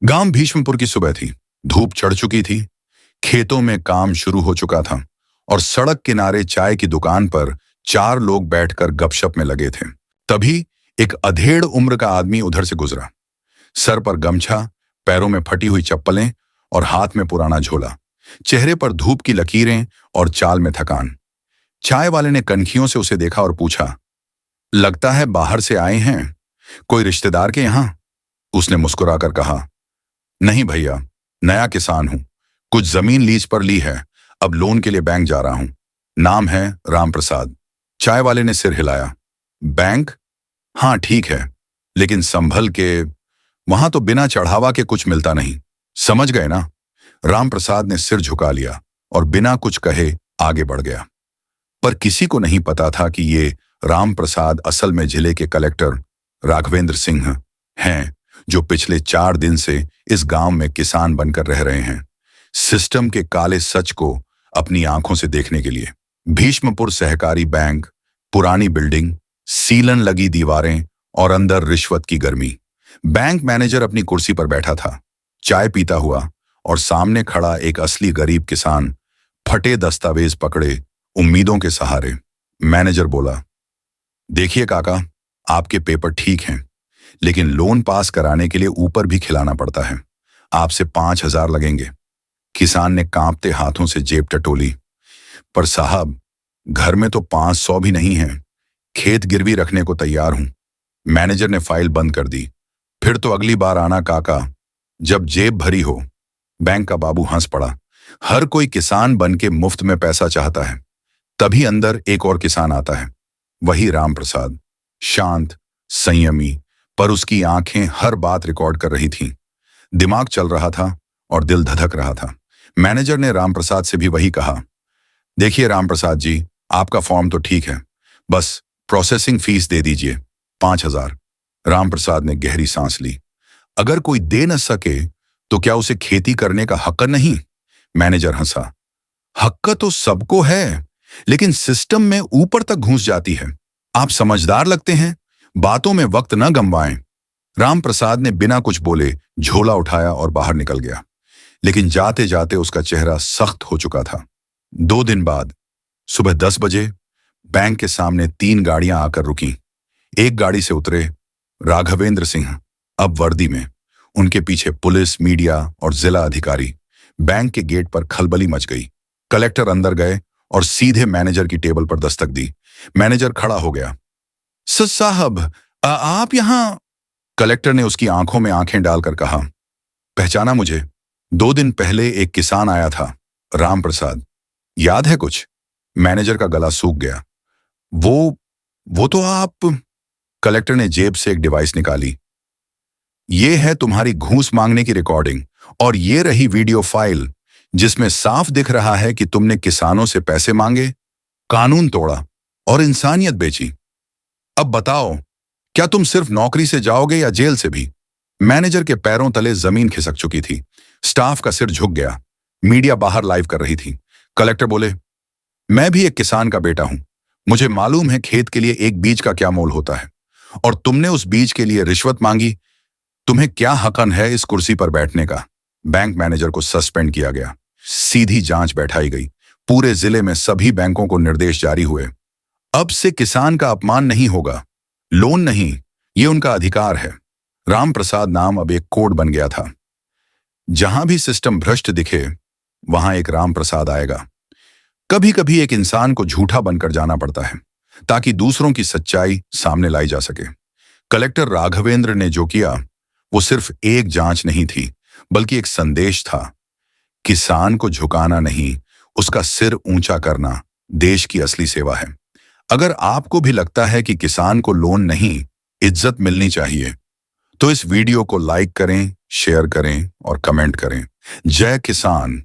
गांव भीष्मपुर की सुबह थी। धूप चढ़ चुकी थी। खेतों में काम शुरू हो चुका था और सड़क किनारे चाय की दुकान पर चार लोग बैठकर गपशप में लगे थे। तभी एक अधेड़ उम्र का आदमी उधर से गुजरा। सर पर गमछा, पैरों में फटी हुई चप्पलें और हाथ में पुराना झोला। चेहरे पर धूप की लकीरें और चाल में थकान। चाय वाले ने कनखियों से उसे देखा और पूछा, लगता है बाहर से आए हैं, कोई रिश्तेदार के यहां? उसने मुस्कुराकर कहा, नहीं भैया, नया किसान हूं, कुछ जमीन लीज पर ली है, अब लोन के लिए बैंक जा रहा हूं। नाम है राम प्रसाद। चाय वाले ने सिर हिलाया। बैंक? हाँ ठीक है, लेकिन संभल के, वहां तो बिना चढ़ावा के कुछ मिलता नहीं, समझ गए ना? राम प्रसाद ने सिर झुका लिया और बिना कुछ कहे आगे बढ़ गया। पर किसी को नहीं पता था कि ये राम प्रसाद असल में जिले के कलेक्टर राघवेंद्र सिंह हैं, जो पिछले 4 दिन से इस गांव में किसान बनकर रह रहे हैं, सिस्टम के काले सच को अपनी आंखों से देखने के लिए। भीष्मपुर सहकारी बैंक, पुरानी बिल्डिंग, सीलन लगी दीवारें और अंदर रिश्वत की गर्मी। बैंक मैनेजर अपनी कुर्सी पर बैठा था, चाय पीता हुआ, और सामने खड़ा एक असली गरीब किसान, फटे दस्तावेज पकड़े, उम्मीदों के सहारे। मैनेजर बोला, देखिए काका, आपके पेपर ठीक हैं, लेकिन लोन पास कराने के लिए ऊपर भी खिलाना पड़ता है, आपसे 5,000 लगेंगे। किसान ने कांपते हाथों से जेब टटोली। पर साहब, घर में तो 500 भी नहीं है, खेत गिरवी रखने को तैयार हूं। मैनेजर ने फाइल बंद कर दी। फिर तो अगली बार आना काका, जब जेब भरी हो। बैंक का बाबू हंस पड़ा। हर कोई किसान बन के मुफ्त में पैसा चाहता है। तभी अंदर एक और किसान आता है, वही राम प्रसाद, शांत, संयमी, पर उसकी आंखें हर बात रिकॉर्ड कर रही थीं। दिमाग चल रहा था और दिल धधक रहा था। मैनेजर ने राम प्रसाद से भी वही कहा, देखिए राम प्रसाद जी, आपका फॉर्म तो ठीक है, बस प्रोसेसिंग फीस दे दीजिए, 5,000। राम प्रसाद ने गहरी सांस ली। अगर कोई दे न सके तो क्या उसे खेती करने का हक नहीं? मैनेजर हंसा। हक तो सबको है, लेकिन सिस्टम में ऊपर तक घुस जाती है। आप समझदार लगते हैं, बातों में वक्त न गंवाएं। राम प्रसाद ने बिना कुछ बोले झोला उठाया और बाहर निकल गया, लेकिन जाते जाते उसका चेहरा सख्त हो चुका था। 2 दिन बाद सुबह 10 बजे बैंक के सामने 3 गाड़ियां आकर रुकीं। एक गाड़ी से उतरे राघवेंद्र सिंह, अब वर्दी में, उनके पीछे पुलिस, मीडिया और जिला अधिकारी। बैंक के गेट पर खलबली मच गई। कलेक्टर अंदर गए और सीधे मैनेजर की टेबल पर दस्तक दी। मैनेजर खड़ा हो गया। साहब, आप यहां? कलेक्टर ने उसकी आंखों में आंखें डालकर कहा, पहचाना मुझे? 2 दिन पहले एक किसान आया था, राम प्रसाद, याद है कुछ? मैनेजर का गला सूख गया। वो तो आप। कलेक्टर ने जेब से एक डिवाइस निकाली। ये है तुम्हारी घूस मांगने की रिकॉर्डिंग, और ये रही वीडियो फाइल, जिसमें साफ दिख रहा है कि तुमने किसानों से पैसे मांगे, कानून तोड़ा और इंसानियत बेची। अब बताओ, क्या तुम सिर्फ नौकरी से जाओगे या जेल से भी? मैनेजर के पैरों तले जमीन खिसक चुकी थी। स्टाफ का सिर झुक गया। मीडिया बाहर लाइव कर रही थी। कलेक्टर बोले, मैं भी एक किसान का बेटा हूं, मुझे मालूम है खेत के लिए एक बीज का क्या मोल होता है, और तुमने उस बीज के लिए रिश्वत मांगी। तुम्हें क्या हकन है इस कुर्सी पर बैठने का? बैंक मैनेजर को सस्पेंड किया गया। सीधी जांच बैठाई गई। पूरे जिले में सभी बैंकों को निर्देश जारी हुए, अब से किसान का अपमान नहीं होगा, लोन नहीं, ये उनका अधिकार है। राम प्रसाद नाम अब एक कोड बन गया था। जहां भी सिस्टम भ्रष्ट दिखे, वहां एक राम प्रसाद आएगा। कभी कभी एक इंसान को झूठा बनकर जाना पड़ता है, ताकि दूसरों की सच्चाई सामने लाई जा सके। कलेक्टर राघवेंद्र ने जो किया, वो सिर्फ एक जांच नहीं थी, बल्कि एक संदेश था। किसान को झुकाना नहीं, उसका सिर ऊंचा करना देश की असली सेवा है। अगर आपको भी लगता है कि किसान को लोन नहीं, इज्जत मिलनी चाहिए, तो इस वीडियो को लाइक करें, शेयर करें और कमेंट करें। जय किसान।